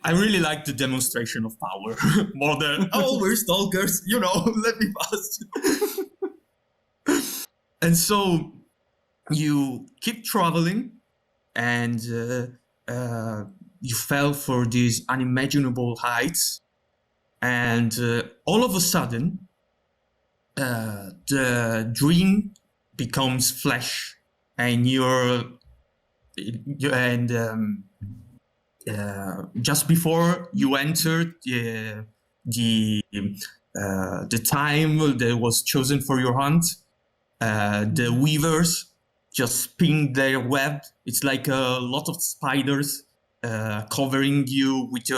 I really like the demonstration of power more than, oh, we're stalkers, let me pass. And so you keep traveling, and you fell for these unimaginable heights, and all of a sudden, the dream becomes flesh, and just before you entered the time that was chosen for your hunt, the weavers just spin their web. It's like a lot of spiders covering you with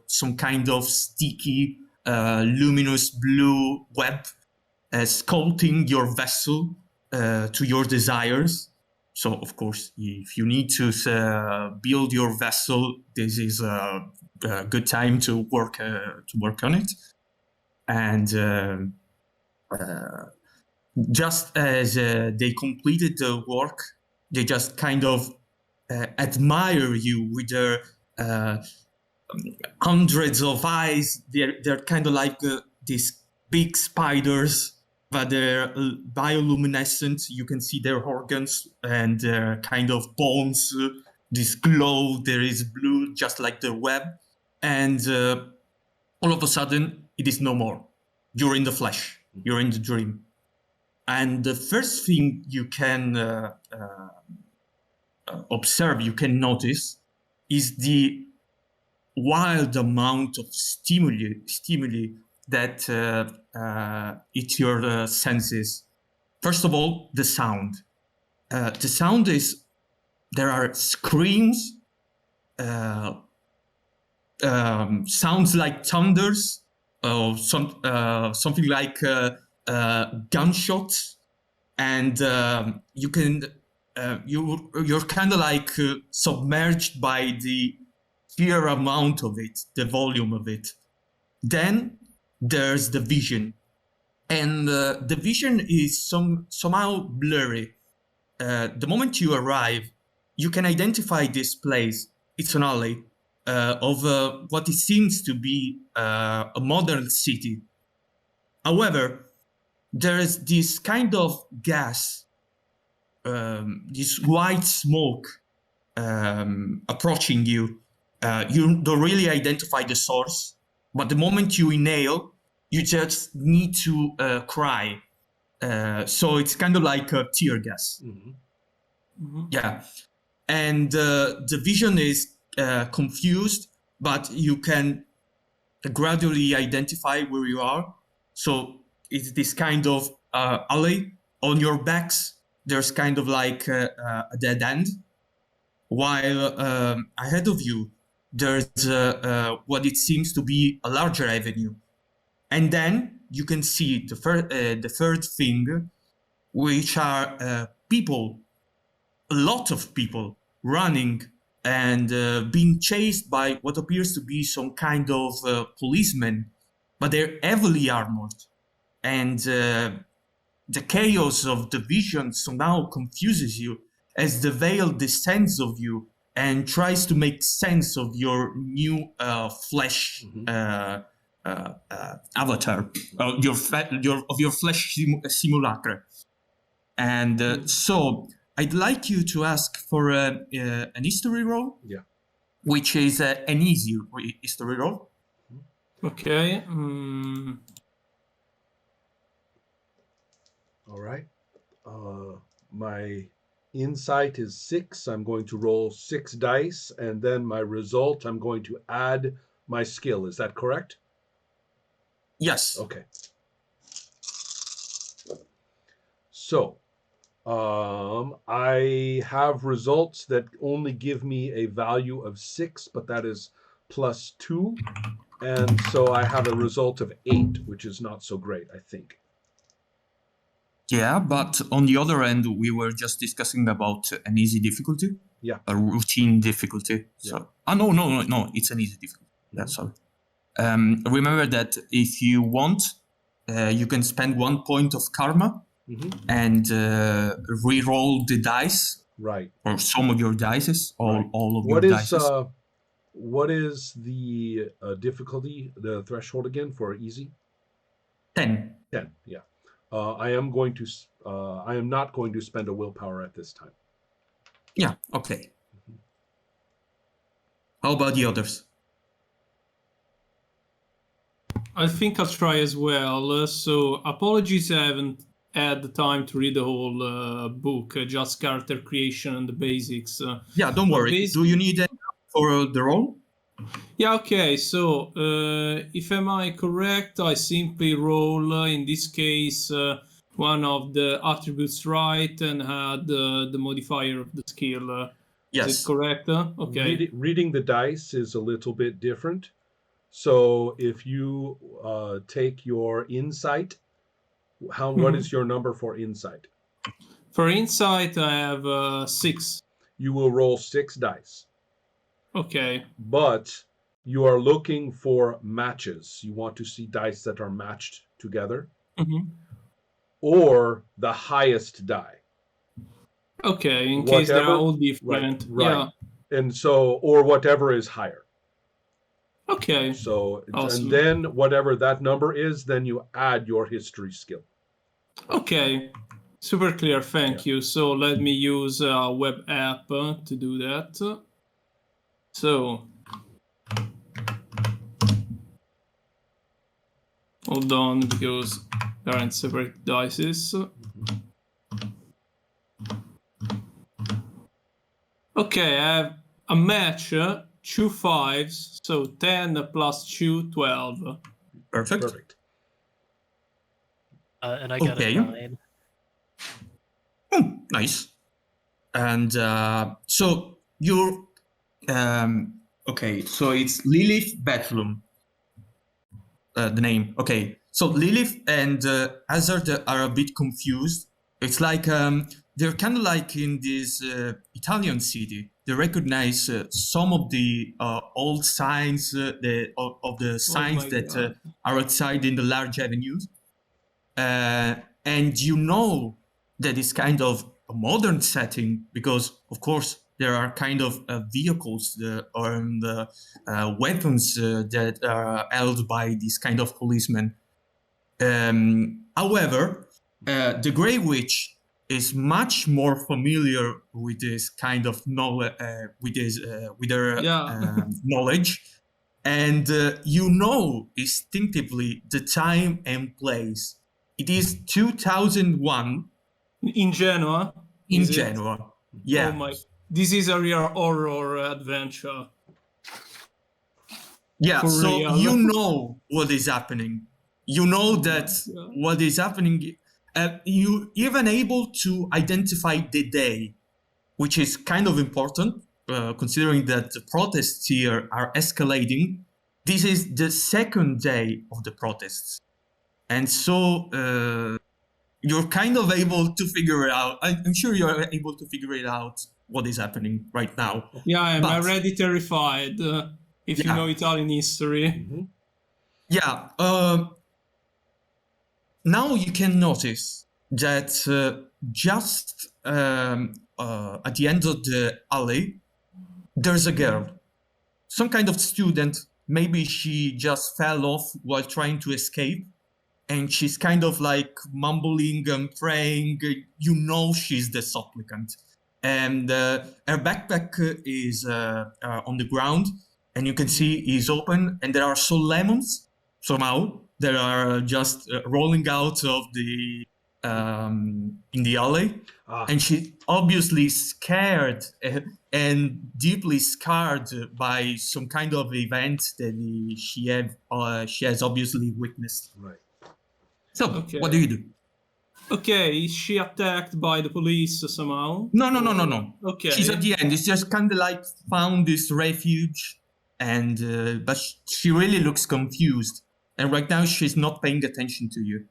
some kind of sticky, luminous blue web, sculpting your vessel to your desires. So, of course, if you need to build your vessel, this is a good time to work on it. And just as they completed the work, they just kind of admire you with their hundreds of eyes. They're kind of like these big spiders, but they're bioluminescent. You can see their organs and their kind of bones. This glow, there is blue, just like the web. And all of a sudden, it is no more. You're in the flesh. You're in the dream. And the first thing you can observe, you can notice, is the wild amount of stimuli that hit your senses. First of all, the sound. The sound is, there are screams, sounds like thunders, something like gunshots, and you can you're kind of like submerged by the sheer amount of it, the volume of it. Then there's the vision, and the vision is somehow blurry. The moment you arrive, you can identify this place. It's an alley of what it seems to be a modern city. However, there is this kind of gas, this white smoke approaching you. You don't really identify the source, but the moment you inhale, you just need to cry. So it's kind of like a tear gas. Mm-hmm. Mm-hmm. Yeah. And the vision is confused, but you can gradually identify where you are. So it's this kind of alley. On your backs, there's kind of like a dead end, while ahead of you, there's what it seems to be a larger avenue. And then you can see the third thing, which are people, a lot of people running and being chased by what appears to be some kind of policemen, but they're heavily armored. And the chaos of the vision somehow confuses you as the veil descends of you and tries to make sense of your new flesh avatar, of your flesh simulacra. And so I'd like you to ask for an history roll. Yeah. Which is an easy history roll. Okay. All right. My insight is 6. I'm going to roll 6 dice, and then my result, I'm going to add my skill. Is that correct? Yes. Okay. So, I have results that only give me a value of 6, but that is +2. And so I have a result of 8, which is not so great, I think. Yeah, but on the other end, we were just discussing about an easy difficulty. Yeah. A routine difficulty. So, no, it's an easy difficulty. Yeah, sorry. Remember that if you want, you can spend 1 point of karma and re-roll the dice. Right. Or some of your dices, all of What your is dices. What is the difficulty, the threshold again for easy? 10. 10. Yeah. I am going to. I am not going to spend a willpower at this time. Yeah, okay. How about the others? I think I'll try as well. So apologies, I haven't had the time to read the whole book, just character creation and the basics. Yeah, don't But worry. Do you need any for the role? Yeah, okay. So if am I correct, I simply roll, in this case, one of the attributes right and add the modifier of the skill. Is it Yes. correct? Okay. Reading the dice is a little bit different. So if you take your insight, what is your number for insight? For insight, I have 6. You will roll 6 dice, Okay. but you are looking for matches. You want to see dice that are matched together, or the highest die. Okay, in case they are all different. Right. Yeah. And so, or whatever is higher. Okay. So, Awesome. and then whatever that number is, then you add your history skill. Okay. Super clear. Thank you. So let me use a web app to do that. So hold on, because they're in separate dices. Okay, I have a match, 2 5s, so 10 plus 2, 12. Perfect. And I got Okay. a 9. Nice. And so you're okay. So it's Lilith Bedroom. The name. Okay. So Lilith and Hazard are a bit confused. It's like they're kind of like in this Italian city. They recognize some of the old signs of the signs that are outside in the large avenues. And you know that it's kind of a modern setting because, of course, there are kind of vehicles and weapons that are held by these kind of policemen. However, the Grey Witch is much more familiar with this kind of knowledge, with her knowledge, and you know instinctively the time and place. It is 2001 in Genoa. In Genoa, yeah. Oh my! This is a real horror adventure. Yeah, for so real. You know what is happening. You know that what is happening. You even able to identify the day, which is kind of important, considering that the protests here are escalating. This is the second day of the protests. And so you're kind of able to figure it out. I'm sure you're able to figure it out what is happening right now. Yeah, I'm already terrified, if you know Italian history. Mm-hmm. Yeah. Now you can notice that just at the end of the alley, there's a girl. Some kind of student. Maybe she just fell off while trying to escape. And she's kind of like mumbling and praying. You know she's the supplicant. And her backpack is on the ground. And you can see it's open. And there are some lemons, somehow, that are just rolling out of the in the alley. And she's obviously scared and deeply scarred by some kind of event that she has obviously witnessed. Right. So, what do you do? Okay, is she attacked by the police somehow? No. Okay. She's at the end. It's just kind of like found this refuge, and but she really looks confused. And right now, she's not paying attention to you.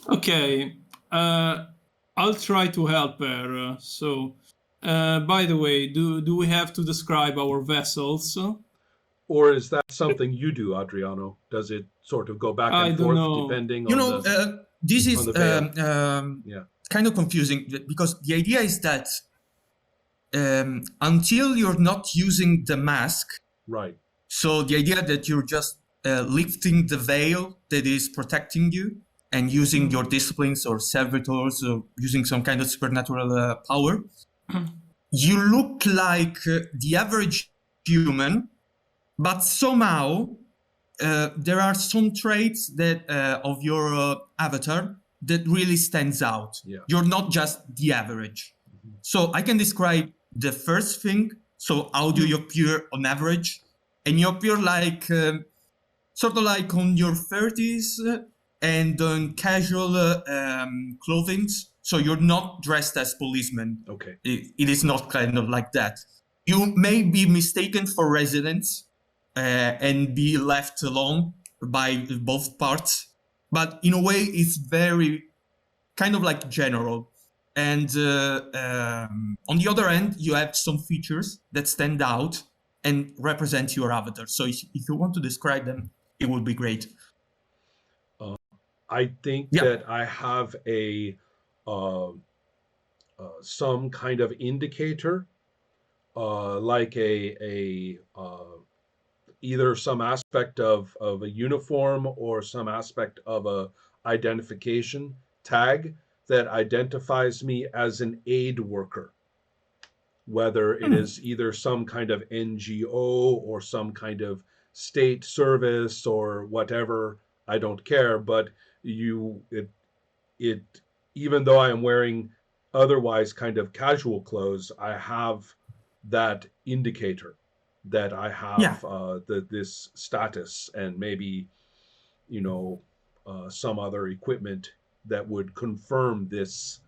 Okay. I'll try to help her. So, by the way, do we have to describe our vessels? Or is that something you do, Adriano? Does it sort of go back and forth depending on the... This is kind of confusing because the idea is that until you're not using the mask, Right. So the idea that you're just lifting the veil that is protecting you and using your disciplines or servitors or using some kind of supernatural power, you look like the average human, but somehow there are some traits that of your avatar that really stands out. Yeah. You're not just the average. So I can describe the first thing. So how do you appear on average? And you appear like sort of like on your 30s and on casual clothing. So you're not dressed as policemen. Okay. It is not kind of like that. You may be mistaken for residents and be left alone by both parts, but in a way it's very kind of like general. And on the other end, you have some features that stand out and represent your avatar. So if you want to describe them, it would be great. I think Yeah. that I have a some kind of indicator, like a either some aspect of a uniform or some aspect of a identification tag that identifies me as an aid worker, whether it is either some kind of NGO or some kind of state service or whatever. I don't care, but it even though I am wearing otherwise kind of casual clothes, I have that indicator that I have this status and maybe some other equipment that would confirm this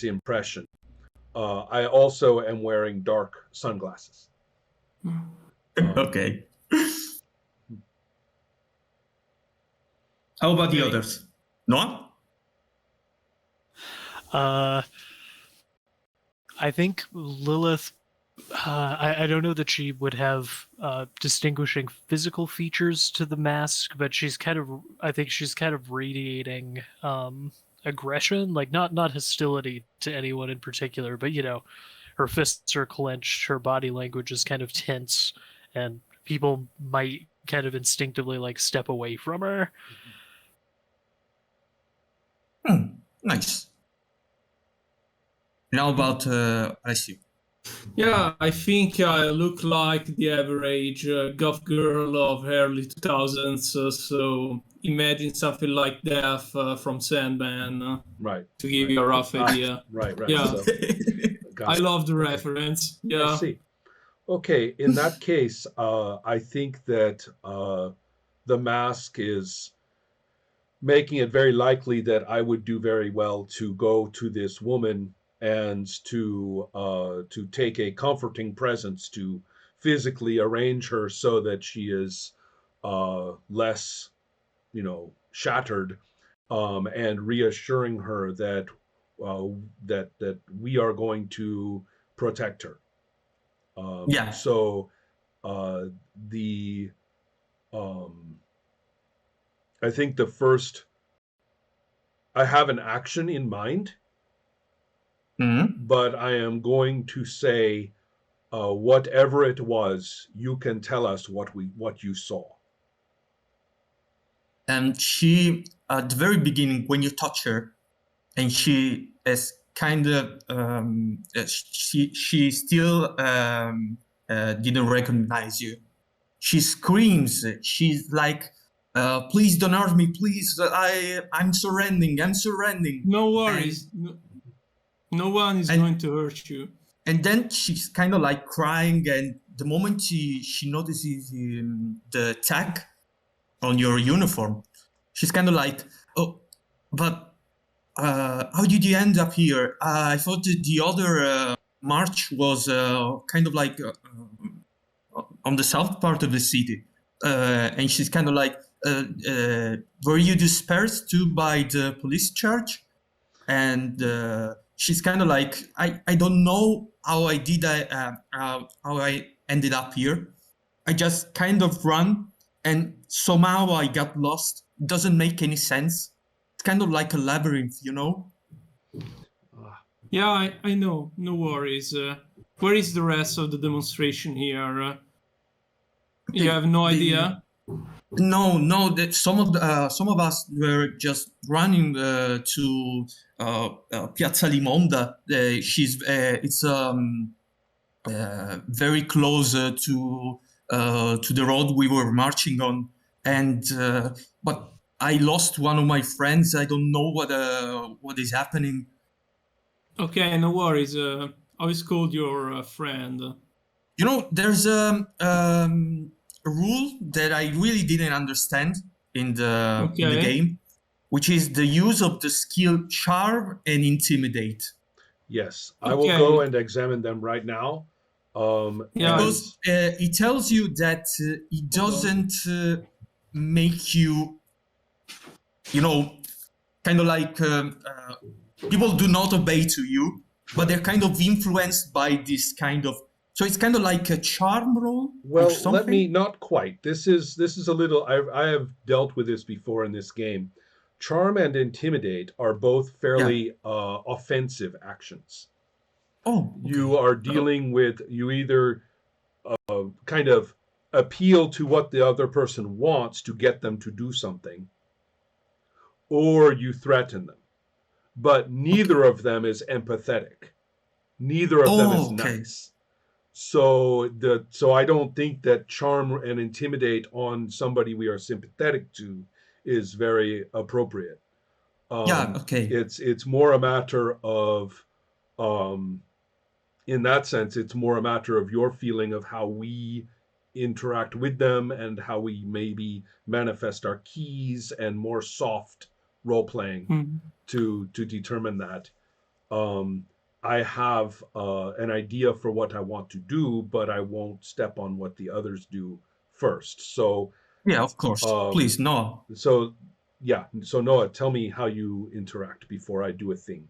impression. I also am wearing dark sunglasses. Okay. How about the others? Noah? I think Lilith, I don't know that she would have distinguishing physical features to the mask, but I think she's kind of radiating aggression, like not hostility to anyone in particular, but her fists are clenched, her body language is kind of tense, and people might kind of instinctively like step away from her. Nice. Now about Alessio. Yeah, I think I look like the average goth girl of early 2000s. So imagine something like Death from Sandman. Right. To give you a rough idea. Right. Yeah. So, I love the reference. Yeah. I see. Okay, in that case, I think that the mask is making it very likely that I would do very well to go to this woman and to take a comforting presence, to physically arrange her so that she is less, shattered, and reassuring her that that we are going to protect her. Yeah. So I think I have an action in mind, but I am going to say, whatever it was, you can tell us what you saw. And she, at the very beginning, when you touch her, and she is kind of, she still didn't recognize you. She screams. She's like, "Please don't hurt me, please! I'm surrendering. I'm surrendering." No worries. No one is going to hurt you. And then she's kind of like crying, and the moment she notices the tag on your uniform, she's kind of like, "Oh, but how did you end up here? I thought that the other march was kind of like on the south part of the city." And she's kind of like, "Were you dispersed too by the police charge?" And she's kind of like, I don't know how I did how I ended up here. I just kind of run, and somehow I got lost. It doesn't make any sense. It's kind of like a labyrinth, Yeah, I know. No worries. Where is the rest of the demonstration here? You have no idea? No. That some of us were just running to Piazza Limonda. It's very close to the road we were marching on, and but I lost one of my friends. I don't know what is happening. Okay, no worries. I was called your friend. You know, there's a rule that I really didn't understand in the Okay. game, which is the use of the skill charm and intimidate. Yes, I will Okay. go and examine them right now. Yeah. Because it tells you that it doesn't make you, you know, kind of like people do not obey to you, but they're kind of influenced by this kind of. So it's kind of like a charm roll or well, let me something. not quite. This is a little. I have dealt with this before in this game. Charm and intimidate are both Yeah. fairly offensive actions. Oh, You okay. are dealing with, you either kind of appeal to what the other person wants to get them to do something, or you threaten them. But neither of them is empathetic. Neither of them is Oh, okay. nice. So I don't think that charm and intimidate on somebody we are sympathetic to is very appropriate. Yeah. Okay. It's more a matter of um, in that sense, it's more a matter of your feeling of how we interact with them and how we maybe manifest our keys and more soft role playing Hmm. to determine that. Um, I have an idea for what I want to do, but I won't step on what the others do first. Yeah. Of course. Um, Please, no. so yeah. So Noah, tell me how you interact before I do a thing.